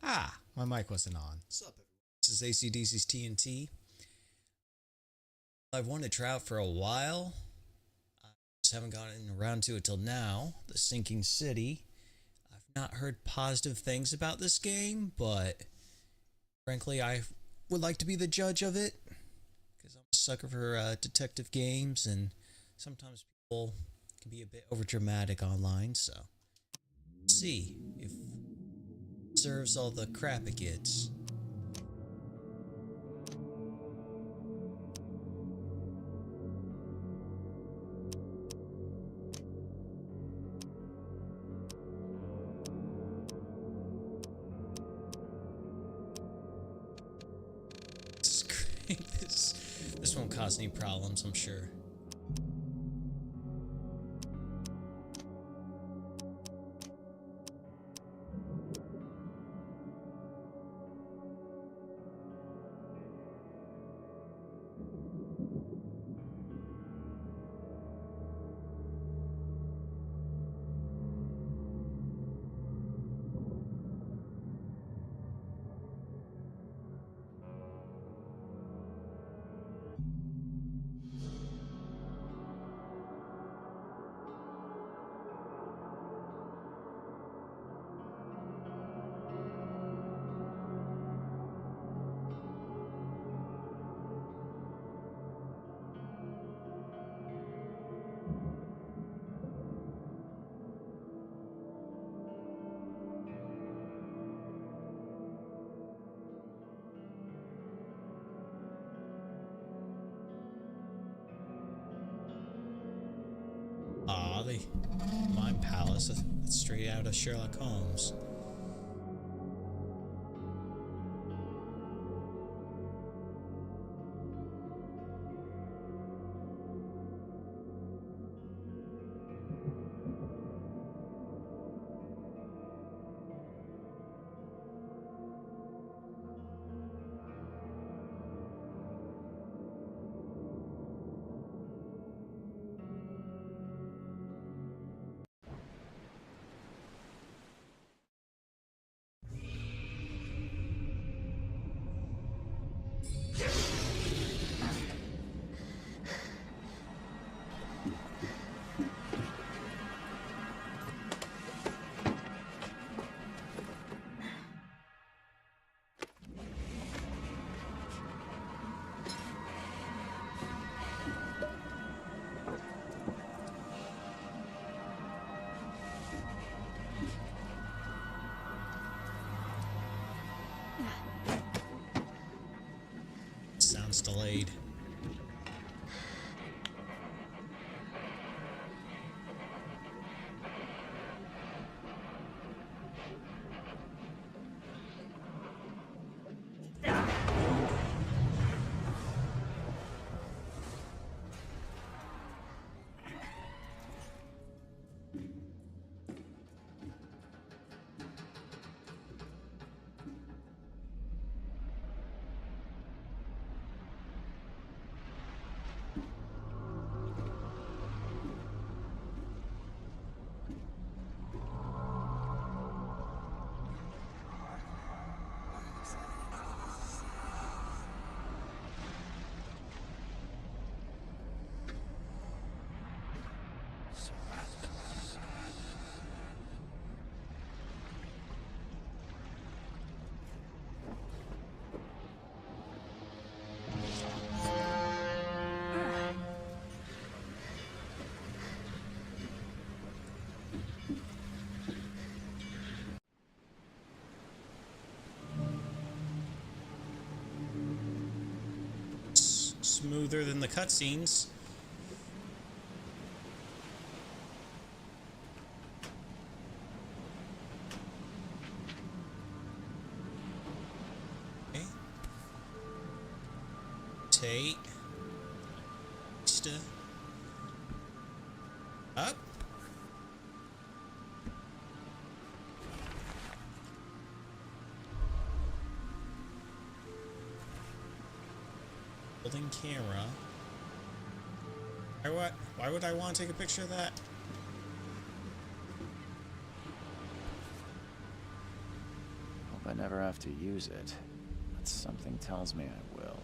Ah, my mic wasn't on. What's up, everyone? This is ACDC's TNT. I've wanted to try out for a while. I just haven't gotten around to it till now. The Sinking City. I've not heard positive things about this game, but frankly, I would like to be the judge of it because I'm a sucker for detective games, and sometimes people can be a bit overdramatic online. So, we'll see if it deserves all the crap it gets. This won't cause any problems, I'm sure. Ah, the Mind Palace. That's straight out of Sherlock Holmes. Sounds delayed. Smoother than the cutscenes. Okay. Tate. Up. Holding camera. Why would I want to take a picture of that? I never have to use it, but something tells me I will.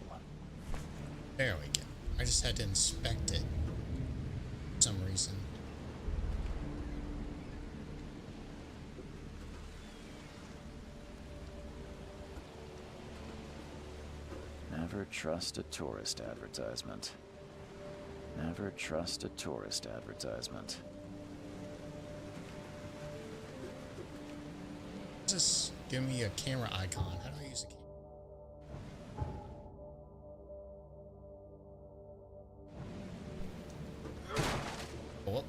There we go. I just had to inspect it for some reason. Never trust a tourist advertisement. Never trust a tourist advertisement. Just give me a camera icon. How do I use a camera? Whoop.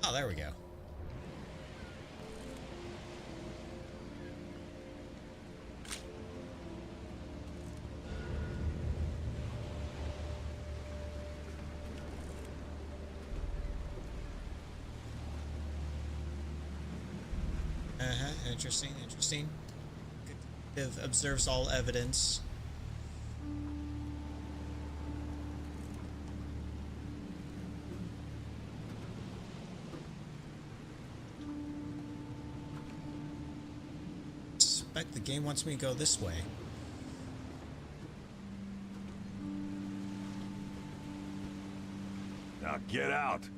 Oh, there we go. Interesting, interesting. Detective observes all evidence. I suspect the game wants me to go this way. Now get out!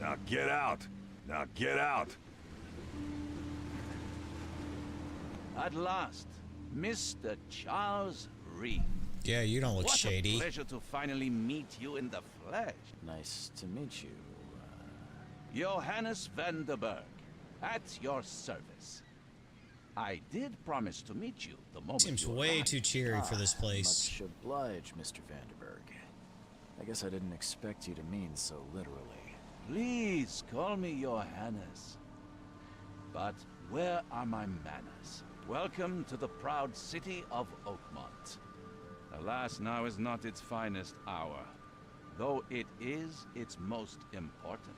Now get out! Now get out! At last, Mr. Charles Reed. Yeah, you don't look What shady. a pleasure to finally meet you in the flesh. Nice to meet you. Johannes van der Berg, at your service. I did promise to meet you the moment Seems you way arrived. too cheery for this place. Much obliged, Mr. Vanderberg. I guess I didn't expect you to mean so literally. Please call me Johannes. But where are my manners? Welcome to the proud city of Oakmont. Alas, now is not its finest hour, though it is its most important.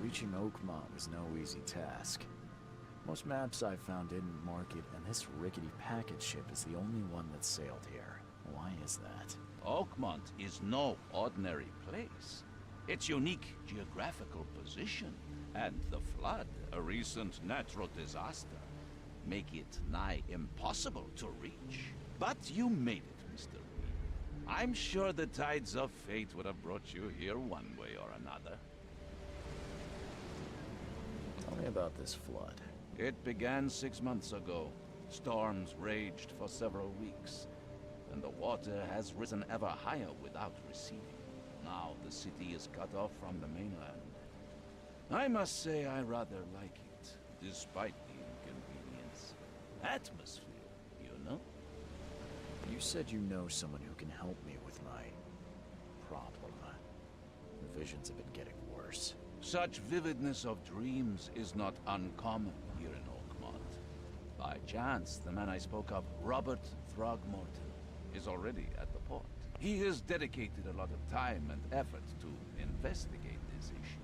Reaching Oakmont was no easy task. Most maps I've found didn't mark it, and this rickety packet ship is the only one that sailed here. Why is that? Oakmont is no ordinary place. Its unique geographical position and the flood, a recent natural disaster, make it nigh impossible to reach. But you made it, Mr. Reed. I'm sure the tides of fate would have brought you here one way or another. Tell me about this flood. It began 6 months ago. Storms raged for several weeks, and the water has risen ever higher without receding. Now the city is cut off from the mainland. I must say I rather like it, despite the inconvenience. Atmosphere, you know? You said you know someone who can help me with my problem. The visions have been getting worse. Such vividness of dreams is not uncommon here in Oakmont. By chance, the man I spoke of, Robert Throgmorton, is already at the port. He has dedicated a lot of time and effort to investigate this issue.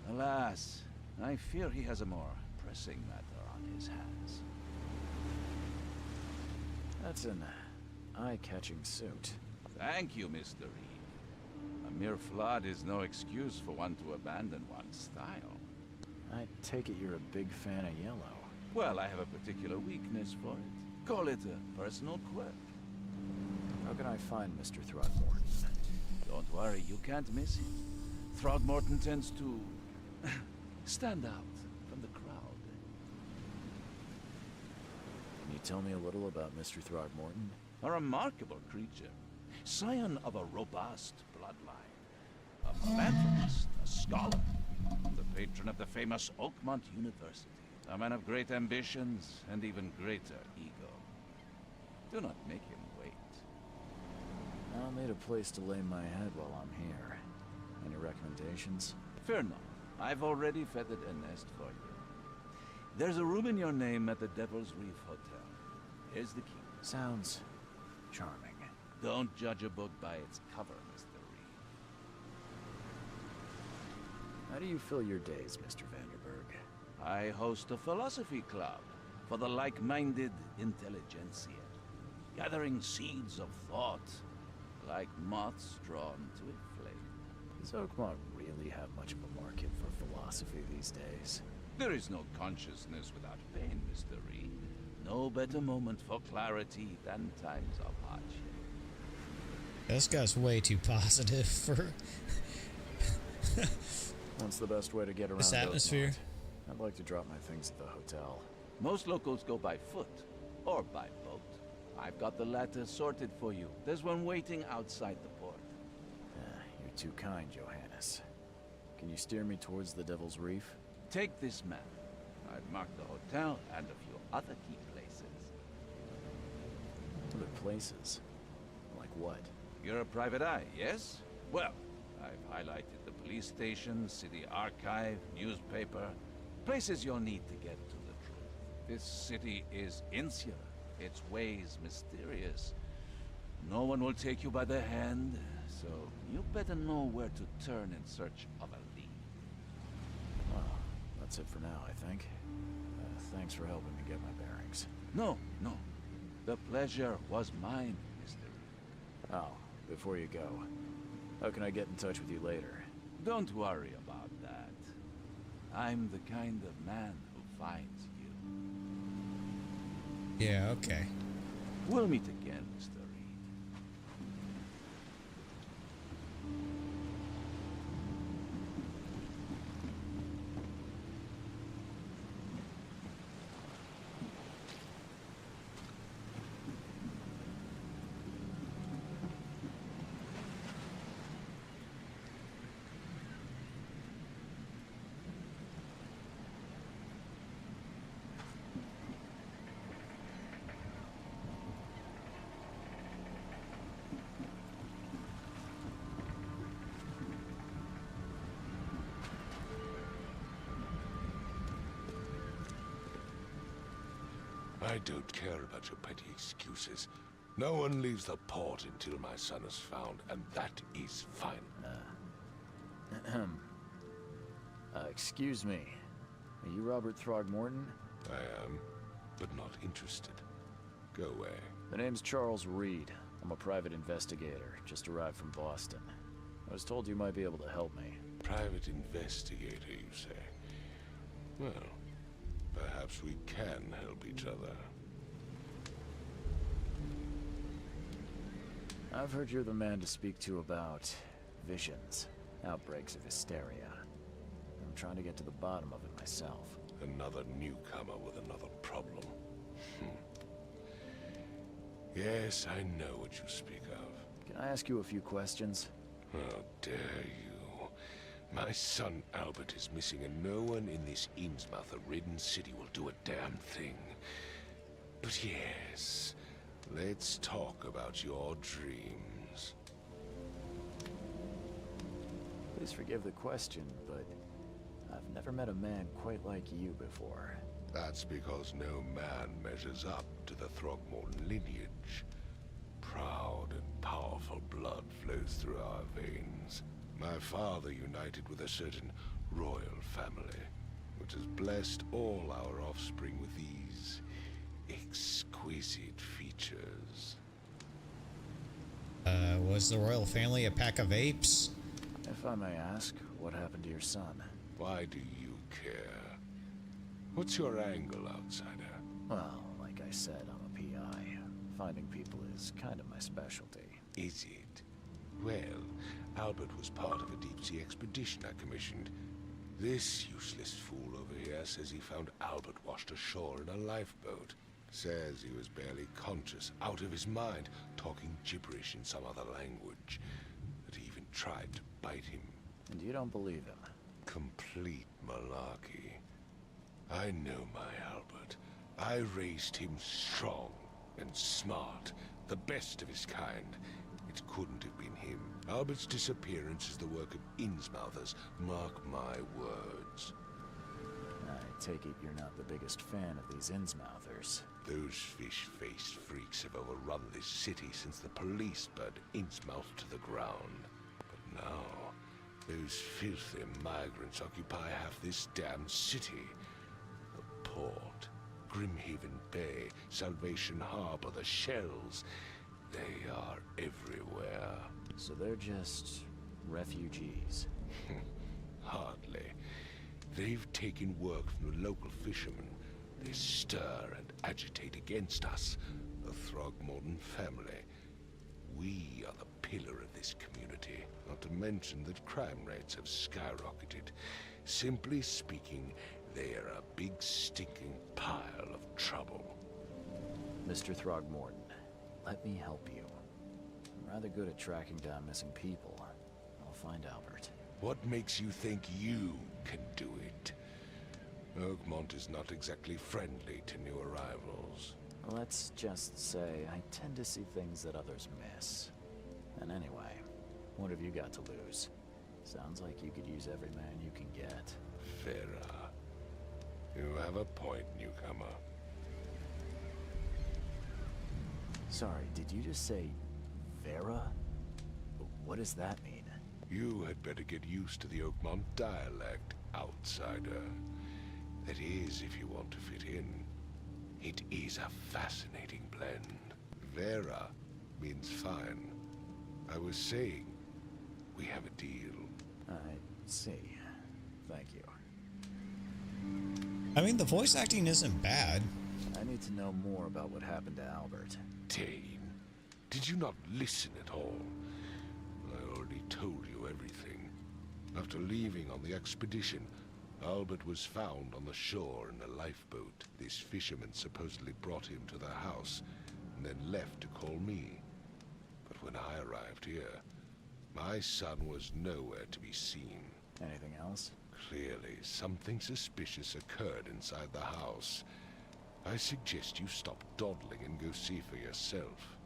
Alas, I fear he has a more pressing matter on his hands. That's an eye-catching suit. Thank you, Mr. Reed. A mere flood is no excuse for one to abandon one's style. I take it you're a big fan of yellow. Well, I have a particular weakness for it. Call it a personal quirk. How can I find Mr. Throgmorton? Don't worry, you can't miss him. Throgmorton tends to stand out from the crowd. Can you tell me a little about Mr. Throgmorton? A remarkable creature, scion of a robust bloodline, a philanthropist, a scholar, the patron of the famous Oakmont University, a man of great ambitions and even greater ego. Do not make him wait. I'll need a place to lay my head while I'm here. Any recommendations? Fear not. I've already feathered a nest for you. There's a room in your name at the Devil's Reef Hotel. Here's the key. Sounds charming. Don't judge a book by its cover, Mr. Reed. How do you fill your days, Mr. Vanderberg? I host a philosophy club for the like-minded intelligentsia, gathering seeds of thought like moths drawn to a flame. Does Oakmont really have much of a market for philosophy these days? There is no consciousness without pain, Mr. Reed. No better moment for clarity than times of hardship. This guy's way too positive for What's the best way to get around this atmosphere. Oakmont? I'd like to drop my things at the hotel. Most locals go by foot or by boat. I've got the latter sorted for you. There's one waiting outside the port. You're too kind, Johannes. Can you steer me towards the Devil's Reef? Take this map. I've marked the hotel and a few other key places. Other places? Like what? You're a private eye, yes? Well, I've highlighted the police station, city archive, newspaper. Places you'll need to get to the truth. This city is insular. Its ways mysterious. No one will take you by the hand, so you better know where to turn in search of a lead. Well, that's it for now, I think. Thanks for helping me get my bearings. No. The pleasure was mine, Mr. Oh, before you go, how can I get in touch with you later? Don't worry about that. I'm the kind of man who finds you. Yeah, okay. We'll meet again, Mr. Reed. I don't care about your petty excuses. No one leaves the port until my son is found, and that is fine. Excuse me. Are you Robert Throgmorton? I am, but not interested. Go away. The name's Charles Reed. I'm a private investigator, just arrived from Boston. I was told you might be able to help me. Private investigator, you say? Well, perhaps we can help each other. I've heard you're the man to speak to about visions, outbreaks of hysteria. I'm trying to get to the bottom of it myself. Another newcomer with another problem. Yes, I know what you speak of. Can I ask you a few questions? How dare you? My son Albert is missing, and no one in this Innsmouth-ridden city will do a damn thing. But yes, let's talk about your dreams. Please forgive the question, but I've never met a man quite like you before. That's because no man measures up to the Throgmorton lineage. Proud and powerful blood flows through our veins. My father united with a certain royal family, which has blessed all our offspring with these exquisite features. Was the royal family a pack of apes? If I may ask, what happened to your son? Why do you care? What's your angle, outsider? Well, like I said, I'm a PI. Finding people is kind of my specialty. Is it? Well, Albert was part of a deep-sea expedition I commissioned. This useless fool over here says he found Albert washed ashore in a lifeboat. Says he was barely conscious, out of his mind, talking gibberish in some other language. That he even tried to bite him. And you don't believe him? Complete malarkey. I know my Albert. I raised him strong and smart, the best of his kind. It couldn't have been him. Albert's disappearance is the work of Innsmouthers, mark my words. I take it you're not the biggest fan of these Innsmouthers. Those fish-faced freaks have overrun this city since the police burned Innsmouth to the ground. But now, those filthy migrants occupy half this damn city. The port, Grimhaven Bay, Salvation Harbor, the shells. They are everywhere. So they're just refugees. Hardly. They've taken work from the local fishermen. They stir and agitate against us, the Throgmorton family. We are the pillar of this community, not to mention that crime rates have skyrocketed. Simply speaking, they are a big stinking pile of trouble. Mr. Throgmorton, let me help you. I'm rather good at tracking down missing people. I'll find Albert. What makes you think you can do it? Oakmont is not exactly friendly to new arrivals. Let's just say I tend to see things that others miss. And anyway, what have you got to lose? Sounds like you could use every man you can get. Vera, you have a point, newcomer. Sorry, did you just say Vera? What does that mean? You had better get used to the Oakmont dialect, outsider. That is, if you want to fit in. It is a fascinating blend. Vera means fine. I was saying, we have a deal. I see. Thank you. I mean, the voice acting isn't bad. I need to know more about what happened to Albert. Dane, did you not listen at all? I already told you everything. After leaving on the expedition, Albert was found on the shore in a lifeboat. This fisherman supposedly brought him to their house, and then left to call me. But when I arrived here, my son was nowhere to be seen. Anything else? Clearly, something suspicious occurred inside the house. I suggest you stop dawdling and go see for yourself.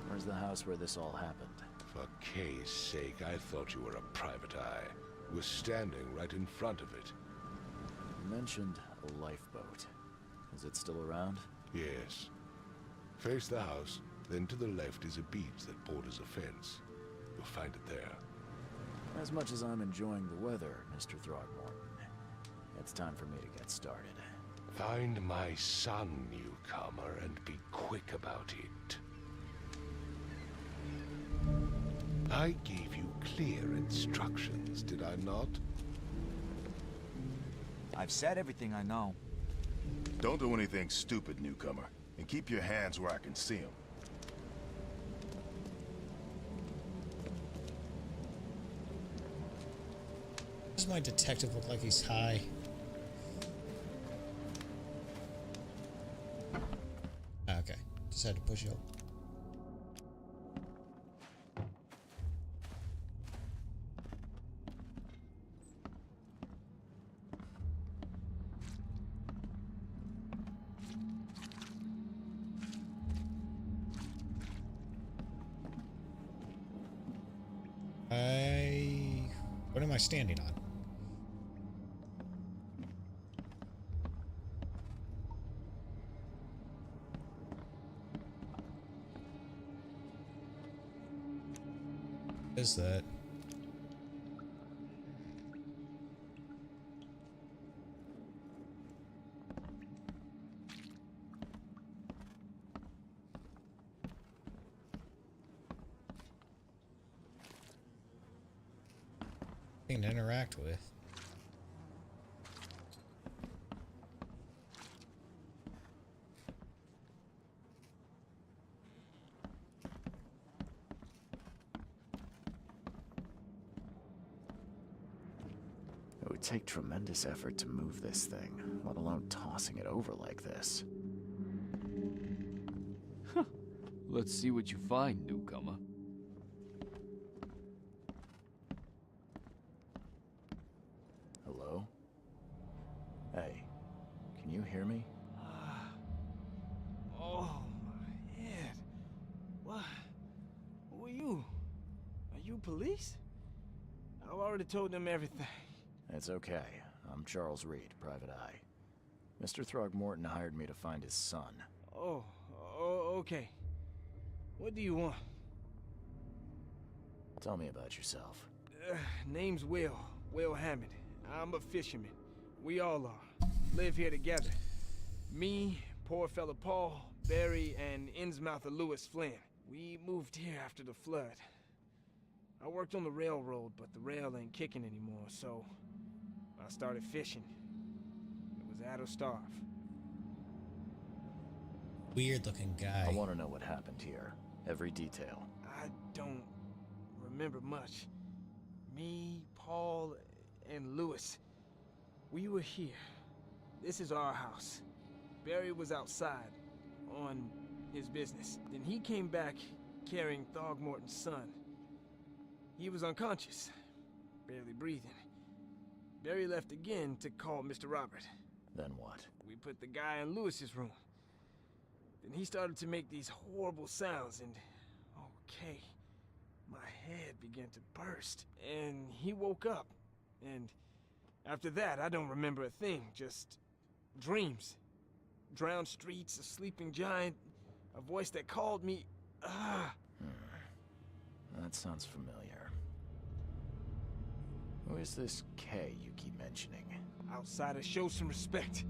Where's the house where this all happened? For Kay's sake, I thought you were a private eye. You were standing right in front of it. You mentioned a lifeboat. Is it still around? Yes. Face the house, then to the left is a beach that borders a fence. You'll find it there. As much as I'm enjoying the weather, Mr. Throgmorton, it's time for me to get started. Find my son, newcomer, and be quick about it. I gave you clear instructions, did I not? I've said everything I know. Don't do anything stupid, newcomer. And keep your hands where I can see them. Does my detective look like he's high? Okay, just had to push it up. What am I standing on? What is that? Thing to interact with. It would take tremendous effort to move this thing, let alone tossing it over like this. Let's see what you find, newcomer. Hello? Hey, can you hear me? Oh, my head. What? Who are you? Are you police? I've already told them everything. It's okay. I'm Charles Reed, Private Eye. Mr. Throgmorton hired me to find his son. Oh, okay. What do you want? Tell me about yourself. Name's Will Hammond. I'm a fisherman. We all are. Live here together. Me, poor fella Paul, Barry, and Innsmouther Lewis Flynn. We moved here after the flood. I worked on the railroad, but the rail ain't kicking anymore, so I started fishing. It was at or starve. Weird looking guy. I want to know what happened here. Every detail. I don't remember much. Me, Paul, and Lewis, we were here. This is our house. Barry was outside, on his business. Then he came back carrying Throgmorton's son. He was unconscious, barely breathing. Barry left again to call Mr. Robert. Then what? We put the guy in Lewis's room. Then he started to make these horrible sounds and... okay, my head began to burst. And he woke up. And after that, I don't remember a thing, just dreams. Drowned streets, a sleeping giant, a voice that called me... That sounds familiar. Who is this K you keep mentioning? Outsiders, show some respect.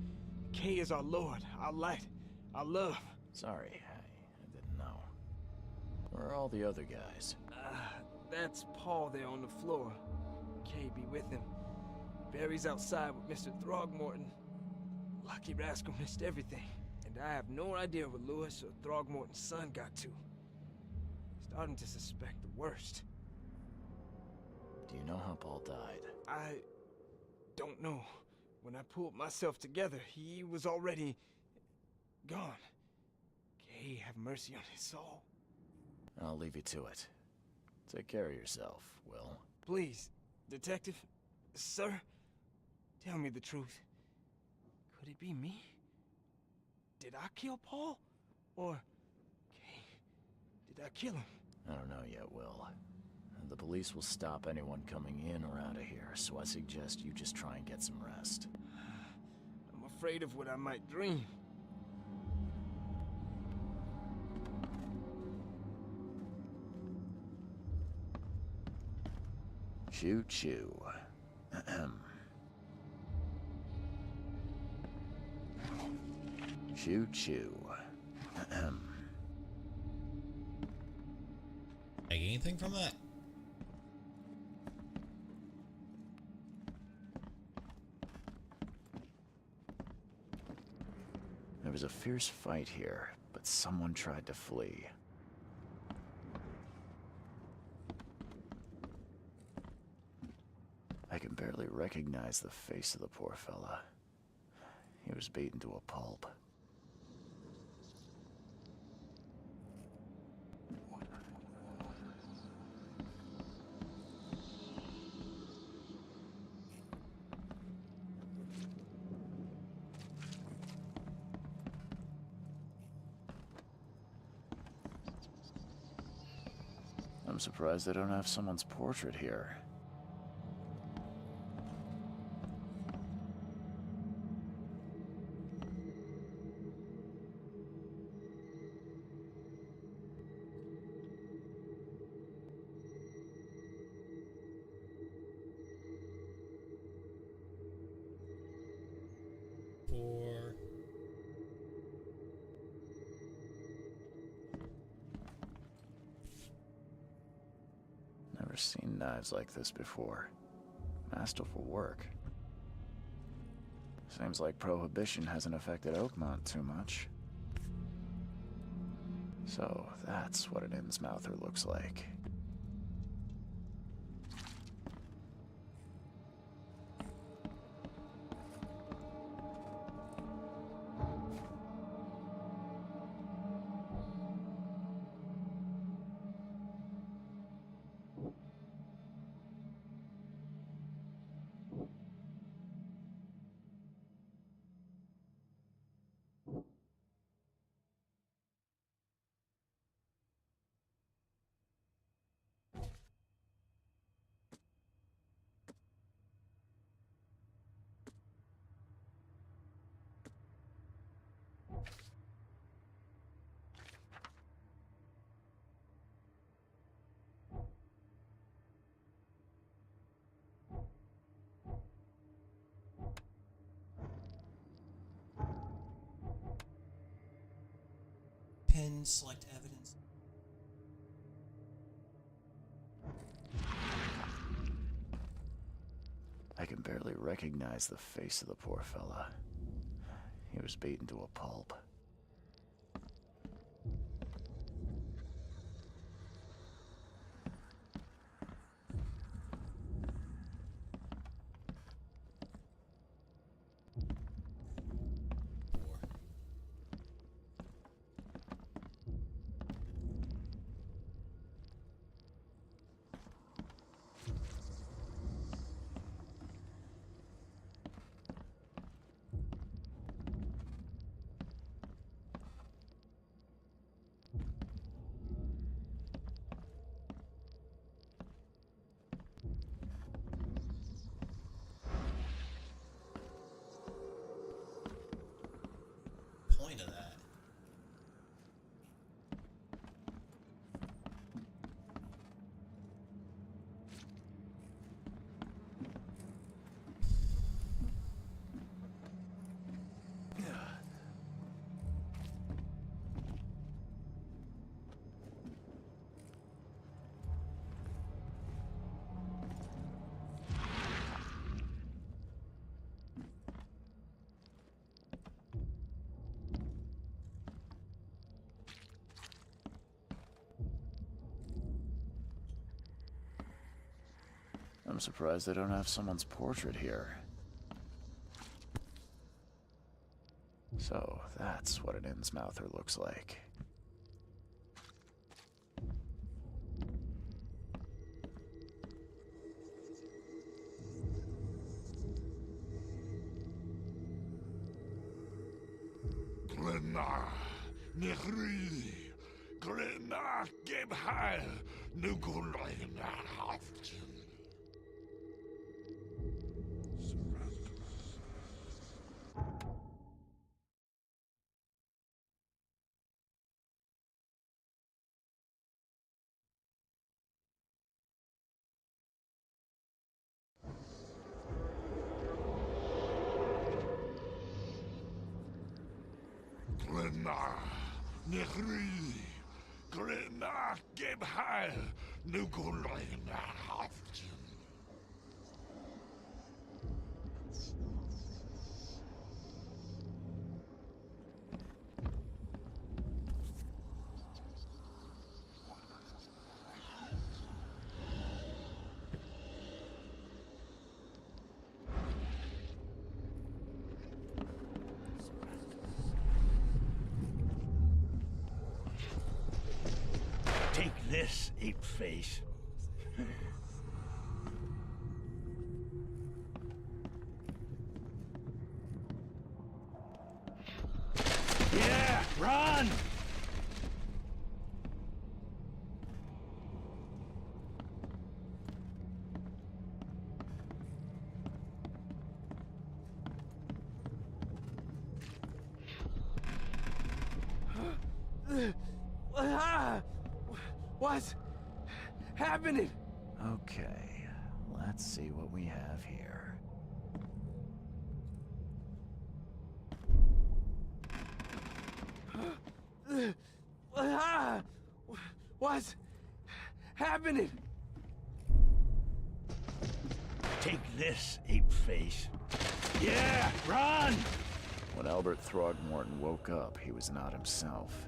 K is our lord, our light, our love. Sorry, I didn't know. Where are all the other guys? That's Paul there on the floor. K be with him. Barry's outside with Mr. Throgmorton. Lucky rascal missed everything. And I have no idea what Lewis or Throgmorton's son got to. Starting to suspect the worst. Do you know how Paul died? I don't know. When I pulled myself together, he was already gone. Kay, have mercy on his soul. I'll leave you to it. Take care of yourself, Will. Please, detective, sir, tell me the truth. Could it be me? Did I kill Paul? Or, Kay, did I kill him? I don't know yet, Will. The police will stop anyone coming in or out of here, so I suggest you just try and get some rest. I'm afraid of what I might dream. Choo-choo. Ahem. Choo-choo. Ahem. Take anything from that? There was a fierce fight here, but someone tried to flee. I can barely recognize the face of the poor fella. He was beaten to a pulp. I'm surprised they don't have someone's portrait here. Or Never seen knives like this before. Masterful work. Seems like Prohibition hasn't affected Oakmont too much. So that's what an Innsmouther looks like. pin, select evidence. I can barely recognize the face of the poor fella. He was beaten to a pulp. Point of that. I'm surprised they don't have someone's portrait here. So, that's what an Innsmouther looks like. Glenna, Nehri, Glenna, Gebheil, Nugulaina, Haften. Glenna, Nehri, Glenna, Gebheil, Nugulaina, Haften. Take this, ape face. Yeah, run! What's happening? Okay, let's see what we have here. What's happening? Take this, ape face. Yeah, run! When Albert Throgmorton woke up, he was not himself.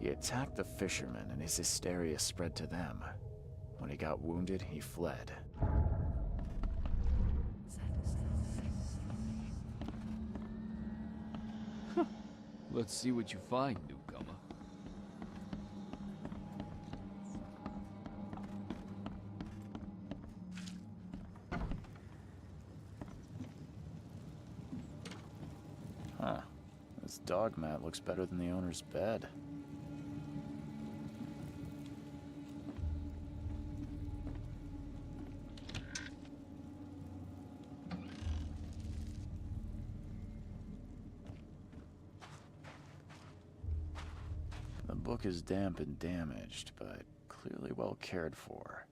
He attacked the fishermen, and his hysteria spread to them. When he got wounded, he fled. Let's see what you find, newcomer. Huh. This dog mat looks better than the owner's bed. The book is damp and damaged, but clearly well cared for.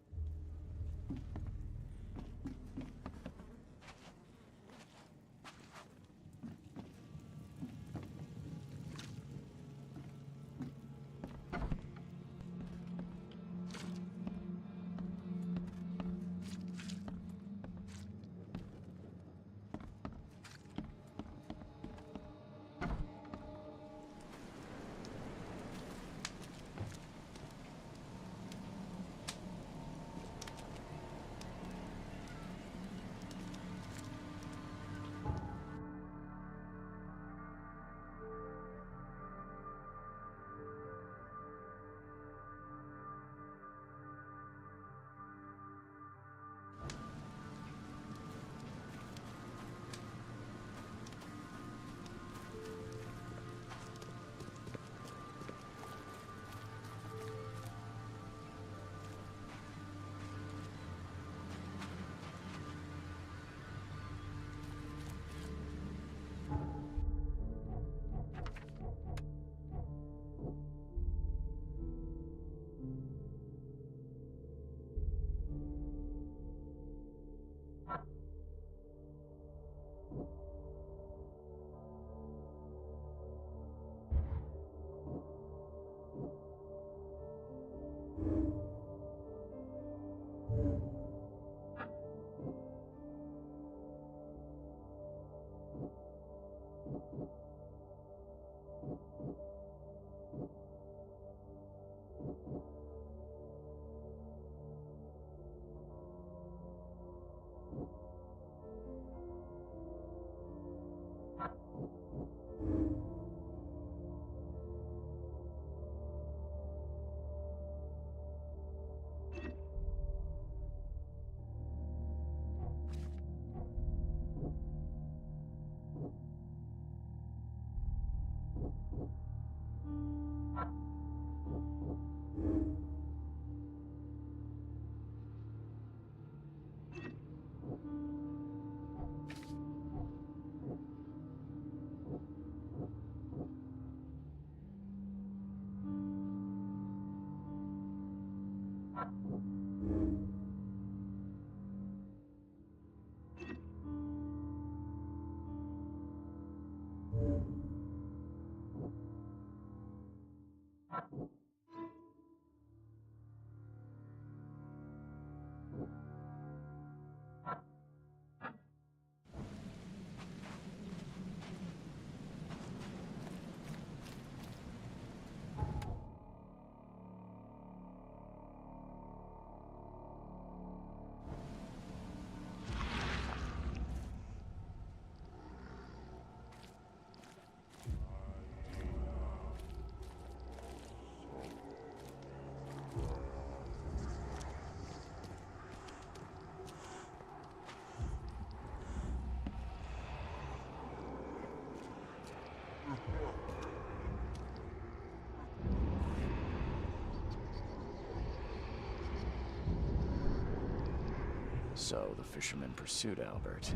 So the fisherman pursued Albert,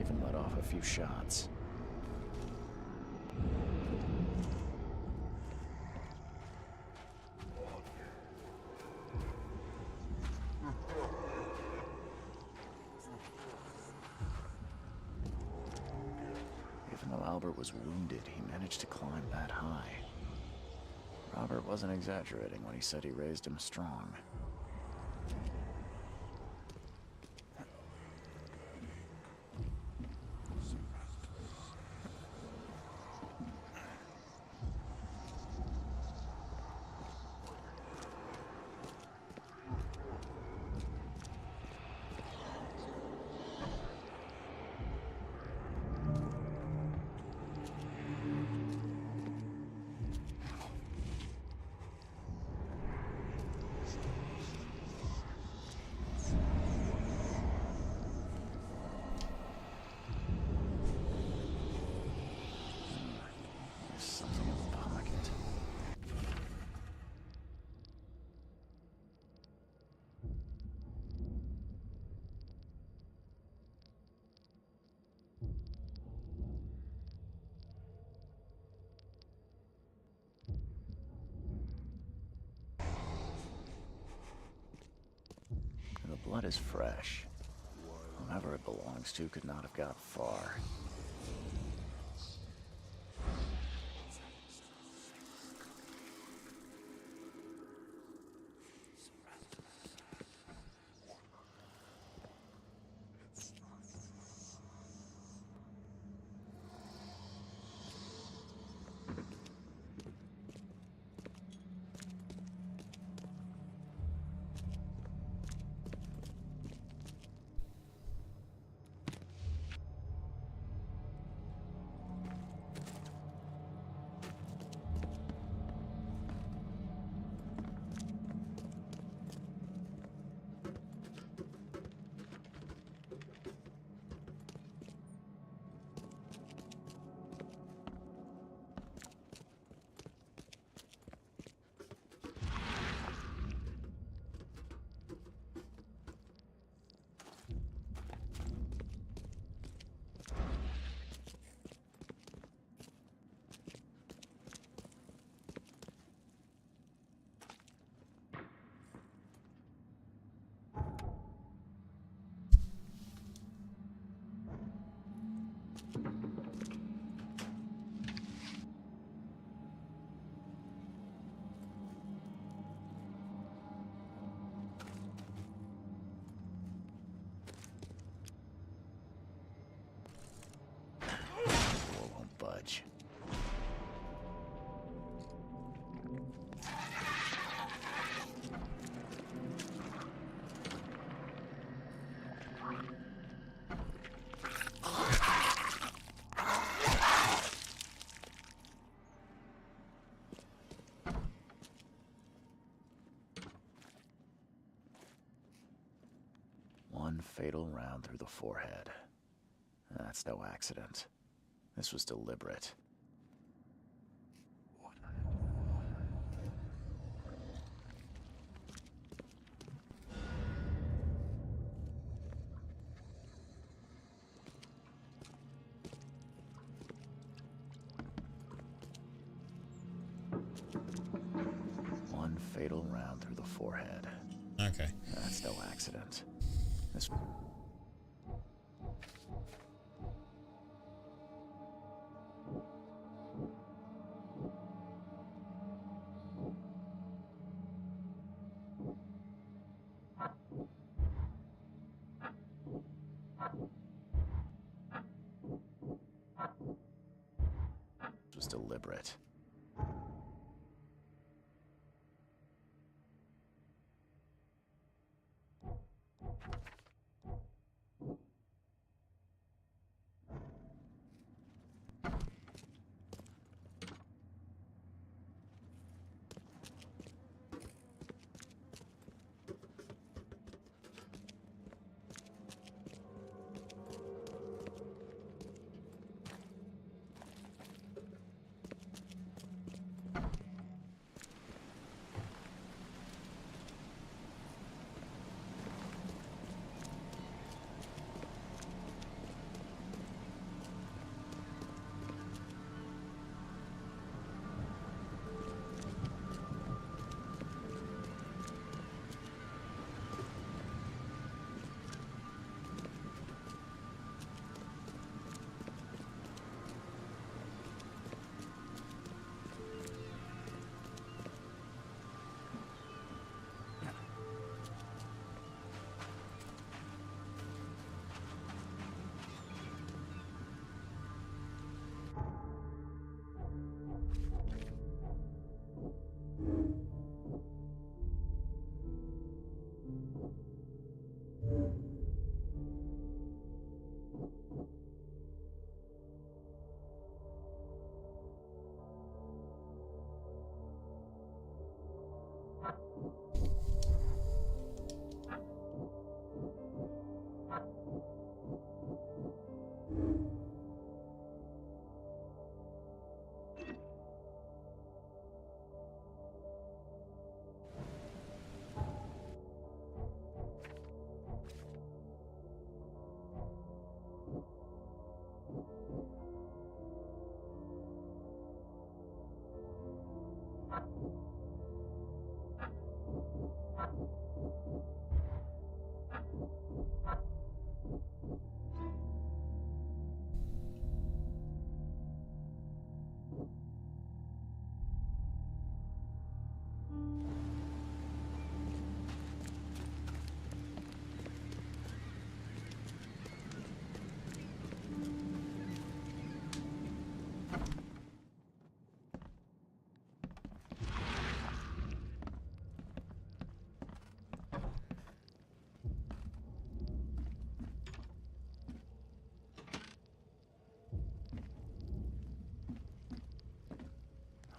even let off a few shots. Even though Albert was wounded, he managed to climb that high. Robert wasn't exaggerating when he said he raised him strong. Something in the pocket. The blood is fresh. Whomever it belongs to could not have got far. Door won't budge. One fatal round through the forehead. That's no accident. This was deliberate. fatal round through the forehead. Okay. That's no accident. This... was deliberate.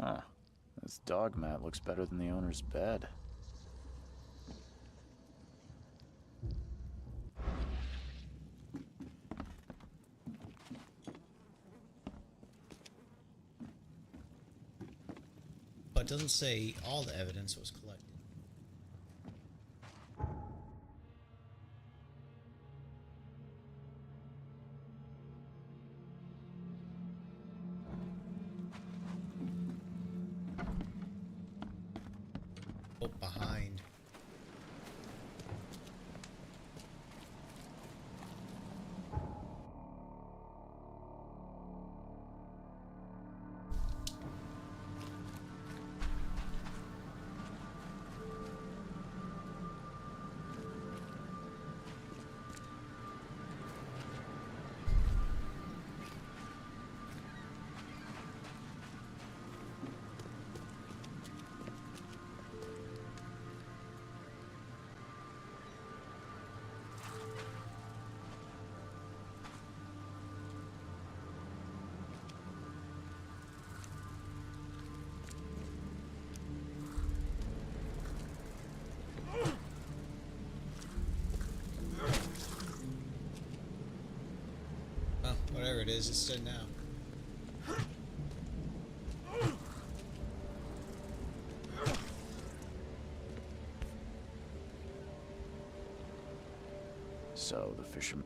Huh. This dog mat looks better than the owner's bed. But it doesn't say all the evidence was collected. Oh, behind. Well, whatever it is, it's dead now. So the fisherman...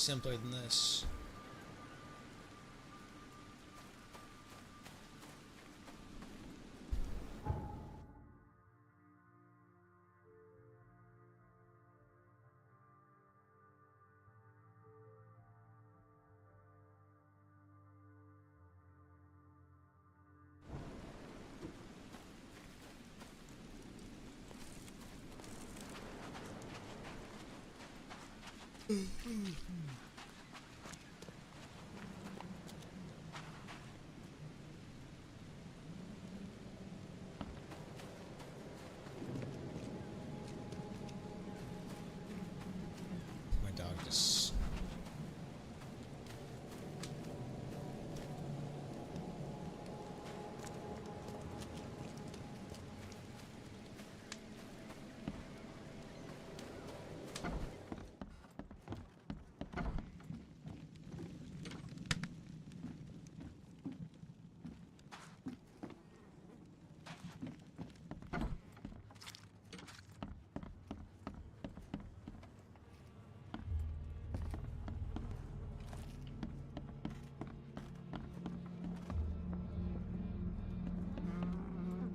simpler than this. My dog just...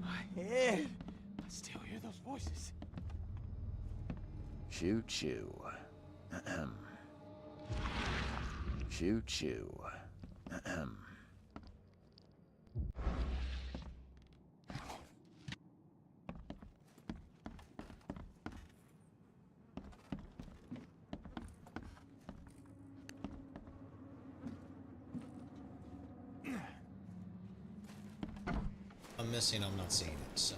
My head. I still hear those voices. Choo choo. Ahem. Choo choo. Ahem. I'm missing, I'm not seeing it, so...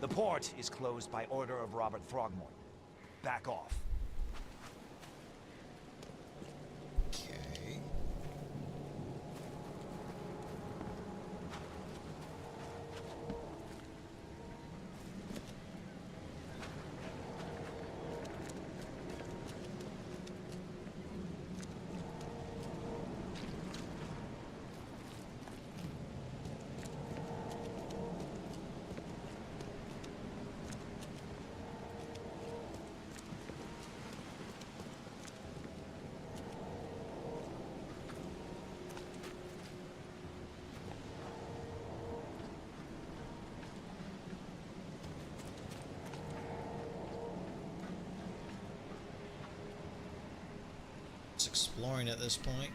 The port is closed by order of Robert Throgmorton. Back off. Okay. Just exploring at this point.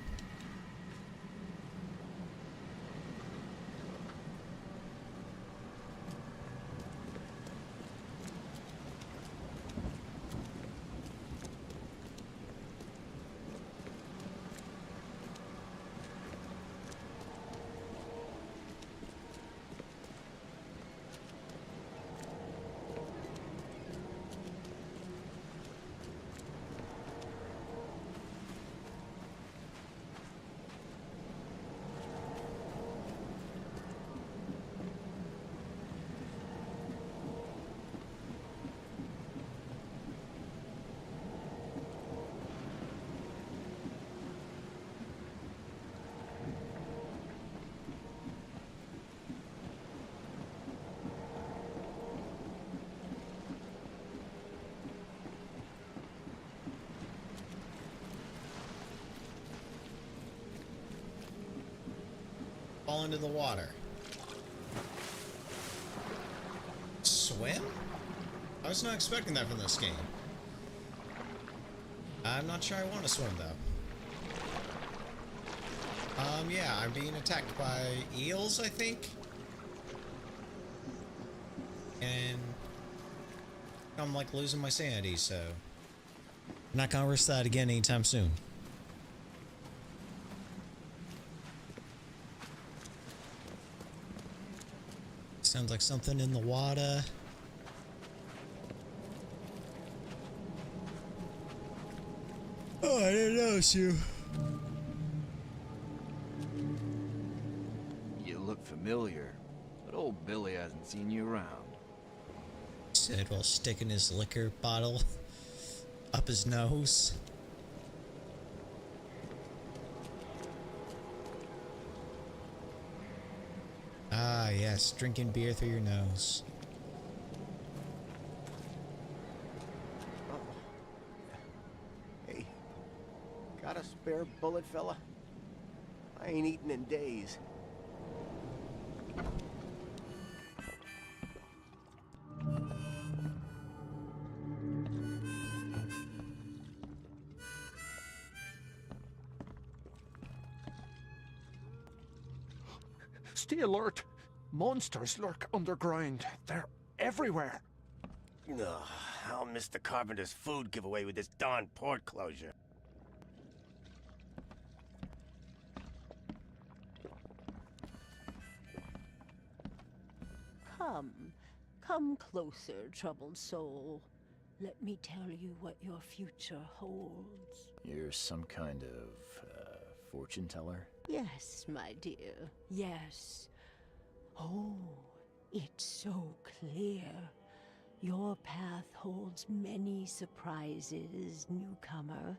Fall into the water. Swim? I was not expecting that from this game. I'm not sure I want to swim, though. Yeah, I'm being attacked by eels, I think. And I'm, like, losing my sanity, so... I'm not gonna risk that again anytime soon. Sounds like something in the water. Oh, I didn't notice you. You look familiar. familiar, but old Billy hasn't seen you around. Said while sticking his liquor bottle up his nose. Ah, yes, drinking beer through your nose. Hey, got a spare bullet, fella? I ain't eaten in days. Stay alert. Monsters lurk underground. They're everywhere. Ugh, I'll miss the carpenter's food giveaway with this darn port closure. Come closer, troubled soul. Let me tell you what your future holds. You're some kind of, fortune teller? Yes, my dear, yes. Oh, it's so clear. Your path holds many surprises, newcomer.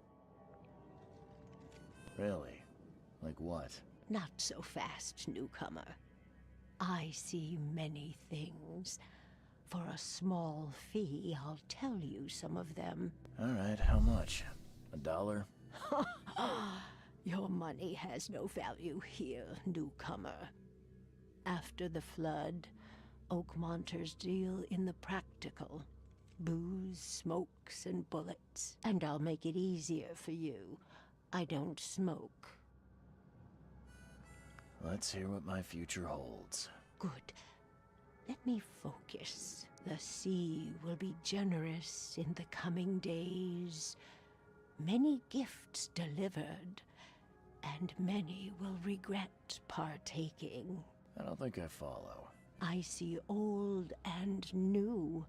Really? Like what? Not so fast, newcomer. I see many things. For a small fee, I'll tell you some of them. Alright, how much? $1? Your money has no value here, newcomer. After the flood, Oakmonters deal in the practical. Booze, smokes, and bullets. And I'll make it easier for you. I don't smoke. Let's hear what my future holds. Good. Let me focus. The sea will be generous in the coming days. Many gifts delivered, and many will regret partaking. I don't think I follow. I see old and new.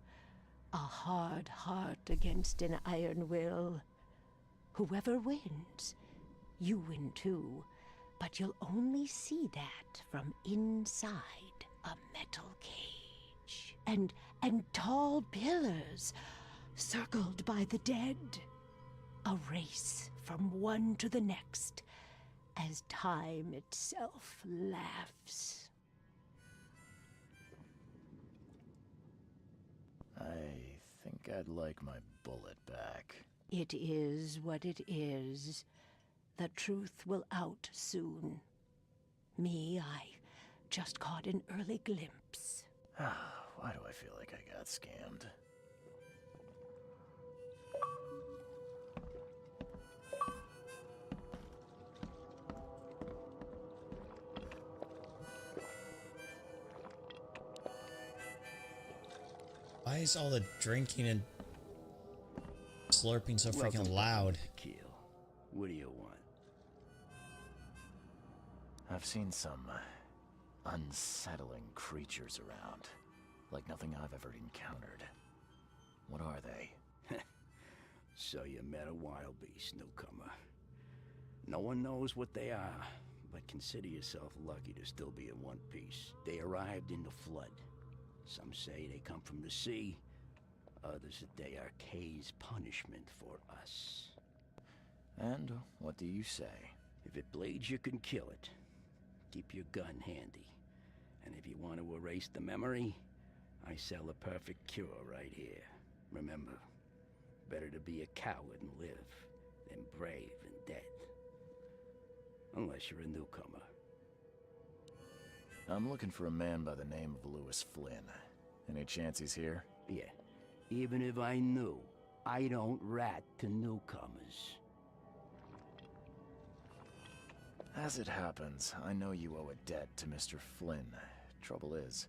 A hard heart against an iron will. Whoever wins, you win too. But you'll only see that from inside a metal cage. And tall pillars, circled by the dead. A race from one to the next, as time itself laughs. I think I'd like my bullet back. It is what it is. The truth will out soon. Me, I just caught an early glimpse. Why do I feel like I got scammed? Why is all the drinking and slurping so freaking Welcome loud? Kill. What do you want? I've seen some unsettling creatures around. Like nothing I've ever encountered. What are they? So you met a wild beast, newcomer. No one knows what they are, but consider yourself lucky to still be in one piece. They arrived in the flood. Some say they come from the sea. Others that they are Kay's punishment for us. And what do you say? If it bleeds, you can kill it. Keep your gun handy. And if you want to erase the memory, I sell a perfect cure right here. Remember, better to be a coward and live than brave and dead. Unless you're a newcomer. I'm looking for a man by the name of Lewis Flynn. Any chance he's here? Yeah. Even if I knew, I don't rat to newcomers. As it happens, I know you owe a debt to Mr. Flynn. Trouble is,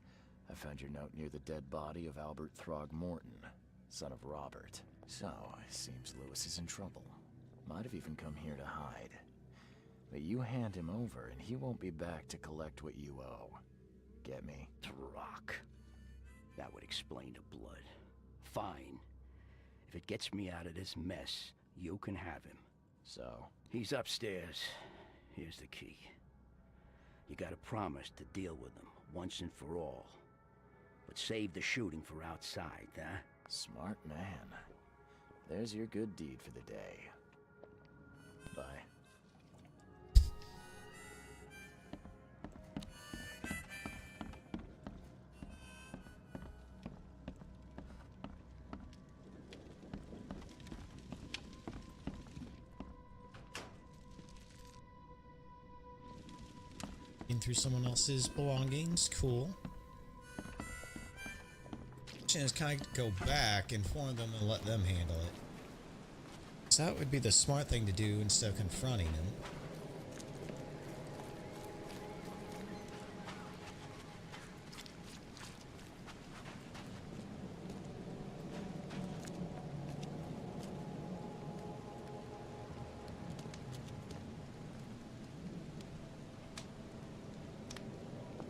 I found your note near the dead body of Albert Throgmorton, son of Robert. So, it seems Lewis is in trouble. Might have even come here to hide. But you hand him over and he won't be back to collect what you owe. Get me? Throck. That would explain the blood. Fine. If it gets me out of this mess, you can have him. So? He's upstairs. Here's the key. You gotta promise to deal with him once and for all. But save the shooting for outside, huh? Smart man. There's your good deed for the day. Bye. Through someone else's belongings, cool. Chance kind of go back, inform them, and let them handle it. So that would be the smart thing to do instead of confronting him.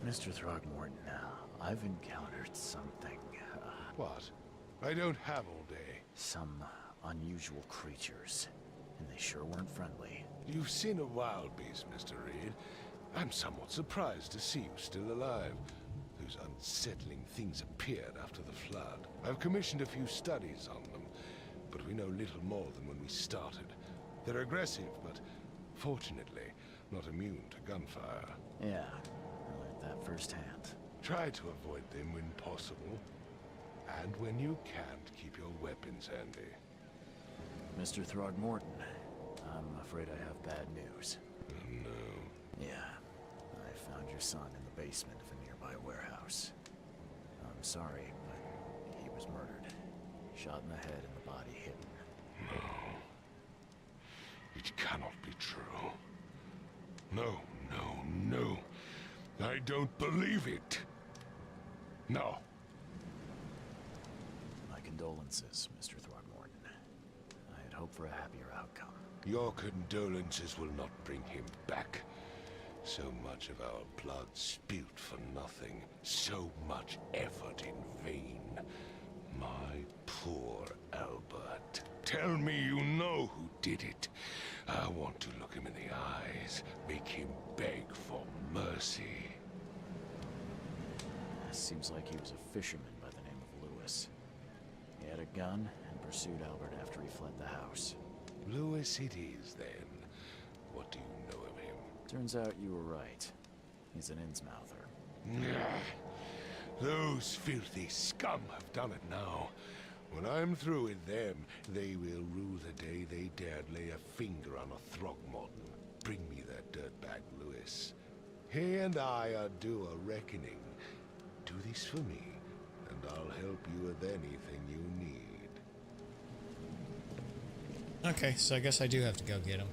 Mr. Throgmorton, I've encountered something. What? I don't have all day. Some unusual creatures, and they sure weren't friendly. You've seen a wild beast, Mr. Reed. I'm somewhat surprised to see you still alive. Those unsettling things appeared after the flood. I've commissioned a few studies on them, but we know little more than when we started. They're aggressive, but fortunately not immune to gunfire. Yeah, I learned that firsthand. Try to avoid them when possible. And when you can't, keep your weapons handy. Mr. Throgmorton, I'm afraid I have bad news. Oh, no. Yeah, I found your son in the basement of a nearby warehouse. I'm sorry, but he was murdered. Shot in the head and the body hidden. No. It cannot be true. No, no, no. I don't believe it. No. My condolences, Mr. Throgmorton. I had hoped for a happier outcome. Your condolences will not bring him back. So much of our blood spilt for nothing. So much effort in vain. My poor Albert. Tell me you know who did it. I want to look him in the eyes. Make him beg for mercy. Seems like he was a fisherman by the name of Lewis. He had a gun and pursued Albert after he fled the house. Lewis it is, then. What do you know of him? Turns out you were right. He's an Innsmouther. Those filthy scum have done it now. When I'm through with them, they will rue the day they dared lay a finger on a Throgmorton. Bring me that dirtbag, Lewis. He and I are due a reckoning. Do this for me, and I'll help you with anything you need. Okay, so I guess I do have to go get him.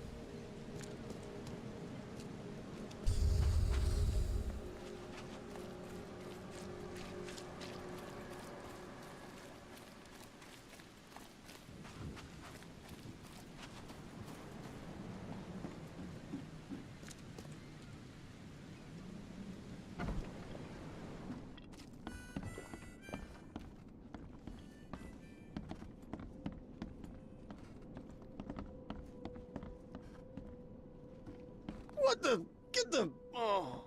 What the? Get the... Oh.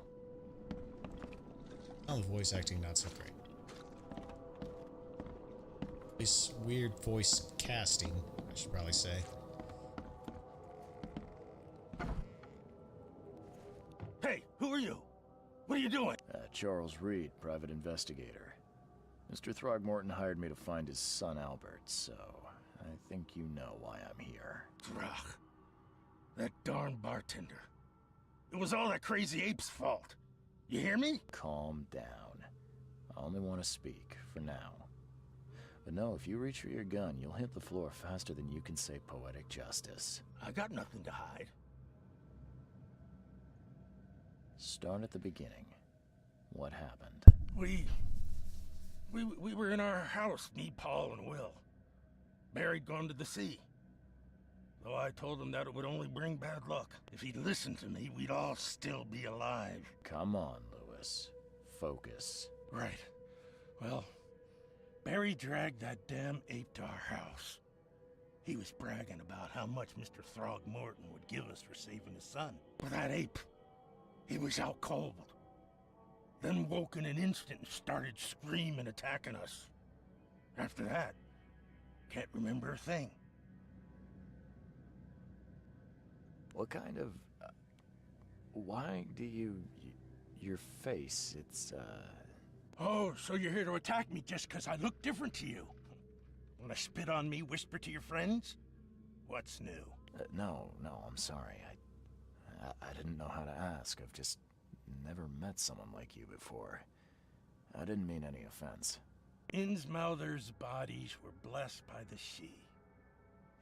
Oh, the voice acting not so great. This weird voice casting, I should probably say. Hey, who are you? What are you doing? Charles Reed, private investigator. Mr. Throgmorton hired me to find his son Albert, so I think you know why I'm here. Throg. That darn bartender. It was all that crazy ape's fault. You hear me? Calm down. I only want to speak, for now. But no, if you reach for your gun, you'll hit the floor faster than you can say poetic justice. I got nothing to hide. Start at the beginning. What happened? We were in our house, me, Paul, and Will. Barry'd gone to the sea. Though I told him that it would only bring bad luck. If he'd listened to me, we'd all still be alive. Come on, Lewis. Focus. Right. Well, Barry dragged that damn ape to our house. He was bragging about how much Mr. Throgmorton would give us for saving his son. But that ape, he was out cold. then woke in an instant and started screaming, attacking us. After that, can't remember a thing. What kind of... why do you... your face, it's, Oh, so you're here to attack me just because I look different to you? Wanna spit on me, whisper to your friends? What's new? No, I'm sorry. I didn't know how to ask. I've just never met someone like you before. I didn't mean any offense. Innsmouther's bodies were blessed by the sea.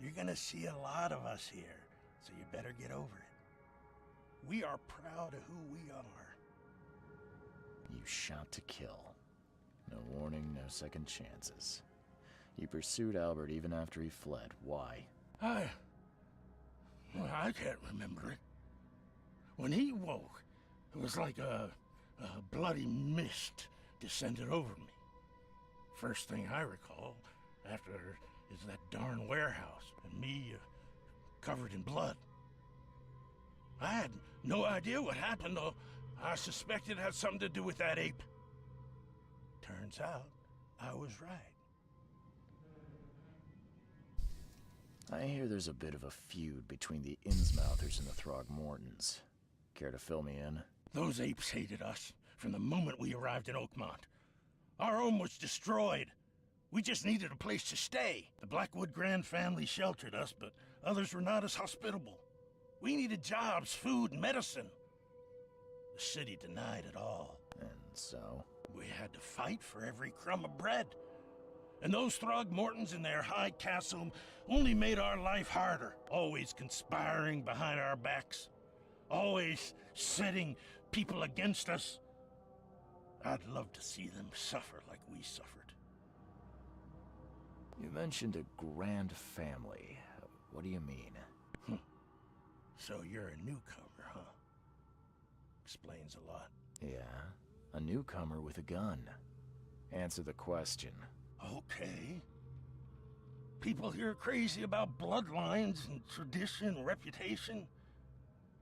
You're gonna see a lot of us here, so you better get over it. We are proud of who we are. You shot to kill. No warning, no second chances. You pursued Albert even after he fled. Why? I can't remember it. When he woke, it was like a bloody mist descended over me. First thing I recall after is that darn warehouse and me covered in blood. I had no idea what happened, though. I suspected it had something to do with that ape. Turns out, I was right. I hear there's a bit of a feud between the Innsmouthers and the Throgmortons. Care to fill me in? Those apes hated us from the moment we arrived in Oakmont. Our home was destroyed. We just needed a place to stay. The Blackwood Grand family sheltered us, but others were not as hospitable. We needed jobs, food, and medicine. The city denied it all. And so? We had to fight for every crumb of bread. And those Throgmortons in their high castle only made our life harder, always conspiring behind our backs, always setting people against us. I'd love to see them suffer like we suffered. You mentioned a grand family. What do you mean? So you're a newcomer, huh? Explains a lot. Yeah, a newcomer with a gun. Answer the question. Okay. People here are crazy about bloodlines and tradition and reputation.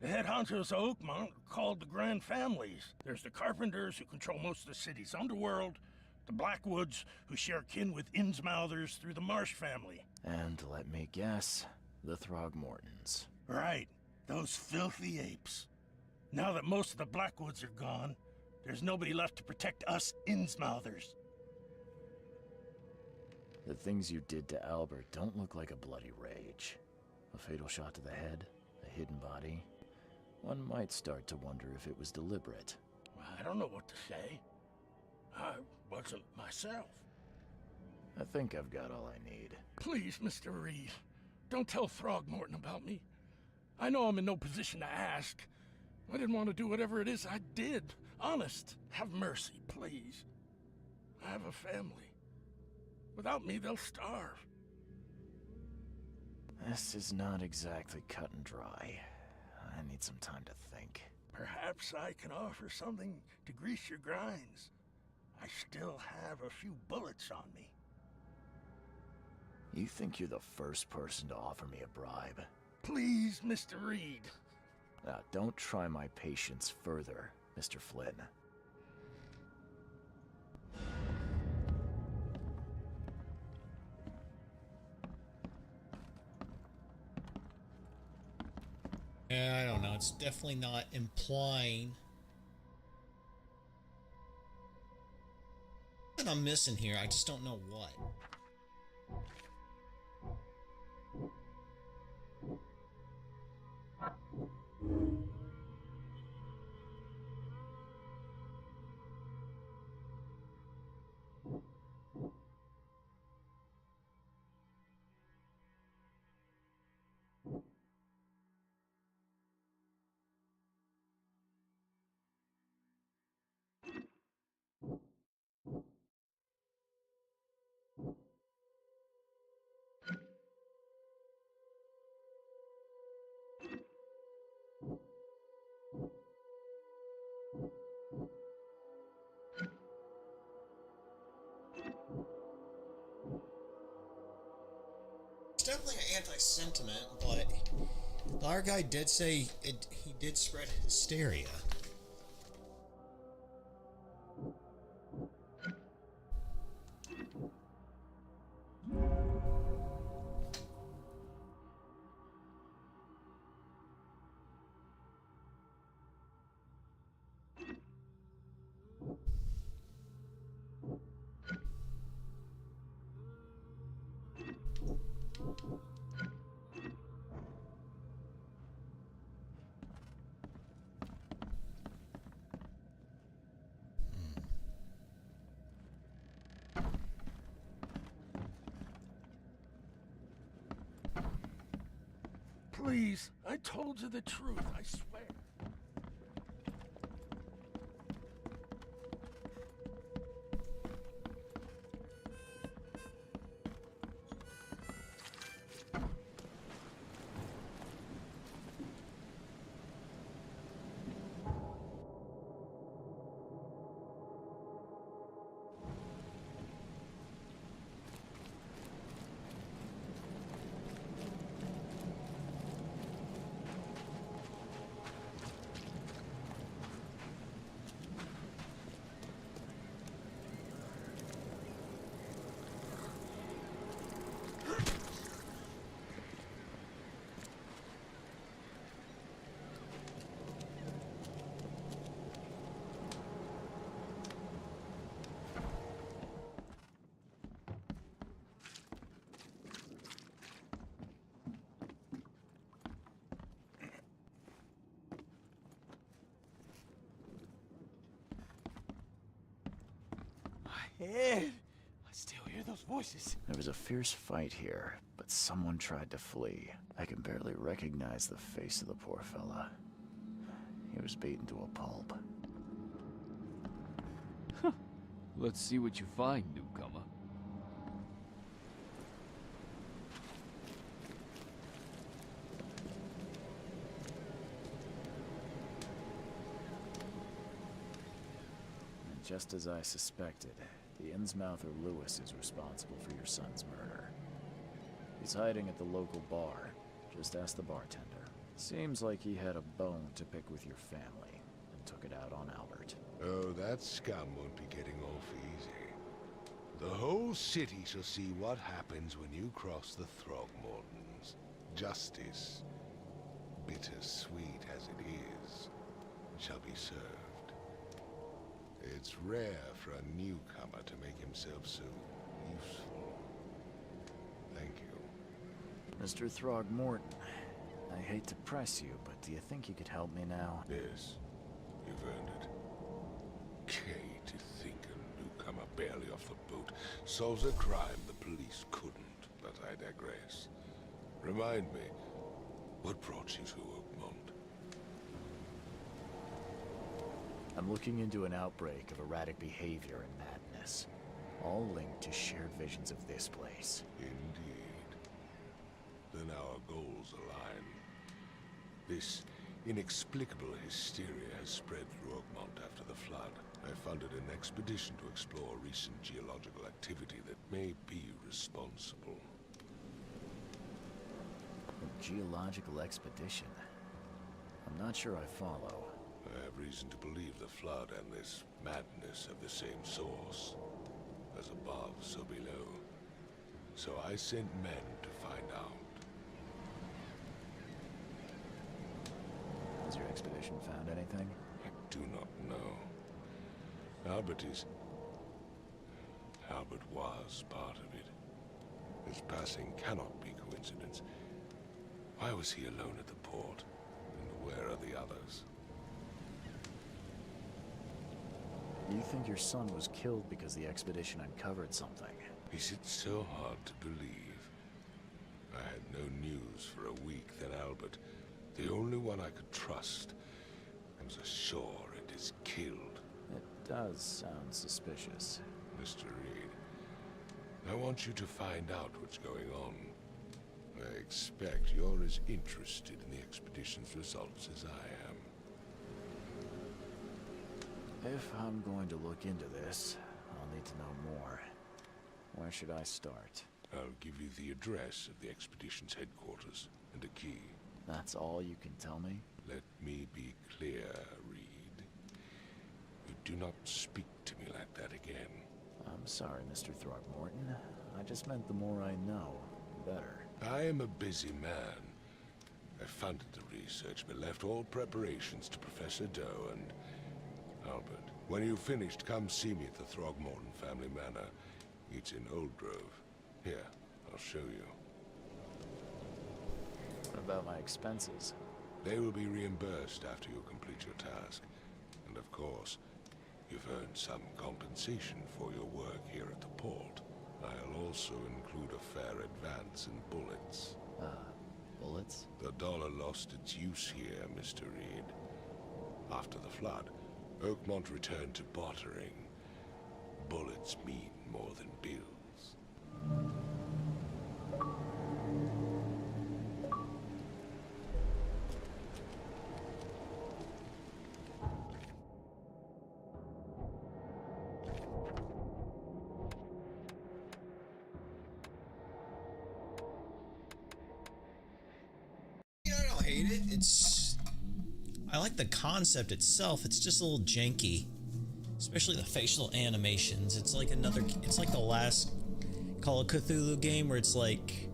The head honchos of Oakmont are called the Grand Families. There's the Carpenters, who control most of the city's underworld, the Blackwoods, who share kin with Innsmouthers through the Marsh family. And let me guess, the Throgmortons. Right, those filthy apes. Now that most of the Blackwoods are gone, there's nobody left to protect us Innsmouthers. The things you did to Albert don't look like a bloody rage. A fatal shot to the head, a hidden body. One might start to wonder if it was deliberate. I don't know what to say. I wasn't myself. I think I've got all I need. Please, Mr. Reed, don't tell Throgmorton about me. I know I'm in no position to ask. I didn't want to do whatever it is I did. Honest, have mercy, please. I have a family. Without me, they'll starve. This is not exactly cut and dry. I need some time to think. Perhaps I can offer something to grease your grinds. I still have a few bullets on me. You think you're the first person to offer me a bribe? Please, Mr. Reed. Now, don't try my patience further, Mr. Flynn. Yeah, I don't know. It's definitely not implying that I'm missing here. I just don't know what. Definitely an anti-sentiment, but our guy did say he did spread hysteria. Please, I told you the truth, I swear. Ed, I still hear those voices. There was a fierce fight here, but someone tried to flee. I can barely recognize the face of the poor fella. He was beaten to a pulp. Let's see what you find, newcomer. And just as I suspected, the Innsmouther Lewis is responsible for your son's murder. He's hiding at the local bar. Just ask the bartender. Seems like he had a bone to pick with your family and took it out on Albert. Oh, that scum won't be getting off easy. The whole city shall see what happens when you cross the Throgmortons. Justice, bittersweet as it is, shall be served. It's rare for a newcomer to make himself so useful. Thank you. Mr. Throgmorton, I hate to press you, but do you think you could help me now? Yes, you've earned it. Kay, to think a newcomer barely off the boat solves a crime the police couldn't, but I digress. Remind me, what brought you to Oakmont? I'm looking into an outbreak of erratic behavior and madness, all linked to shared visions of this place. Indeed. Then our goals align. This inexplicable hysteria has spread through Oakmont after the flood. I funded an expedition to explore recent geological activity that may be responsible. A geological expedition? I'm not sure I follow. I have reason to believe the flood and this madness have the same source. As above, so below. So I sent men to find out. Has your expedition found anything? I do not know. Albert was part of it. His passing cannot be coincidence. Why was he alone at the port? And where are the others? You think your son was killed because the expedition uncovered something? Is it so hard to believe? I had no news for a week. Then Albert, the only one I could trust, comes ashore and is killed. It does sound suspicious. Mr. Reed, I want you to find out what's going on. I expect you're as interested in the expedition's results as I am. If I'm going to look into this, I'll need to know more. Where should I start? I'll give you the address of the expedition's headquarters and a key. That's all you can tell me? Let me be clear, Reed. You do not speak to me like that again. I'm sorry, Mr. Throgmorton. I just meant the more I know, the better. I am a busy man. I funded the research, but left all preparations to Professor Doe and Albert. When you've finished, come see me at the Throgmorton family manor. It's in Old Grove. Here, I'll show you. What about my expenses? They will be reimbursed after you complete your task. And of course, you've earned some compensation for your work here at the port. I'll also include a fair advance in bullets. Bullets? The dollar lost its use here, Mr. Reed. After the flood, Oakmont returned to bartering. Bullets mean more than bills. I don't hate it. I like the concept itself. It's just a little janky, especially the facial animations. It's like the last Call of Cthulhu game where it's like,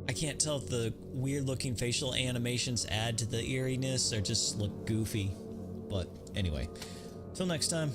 I can't tell if the weird looking facial animations add to the eeriness or just look goofy. But anyway, till next time.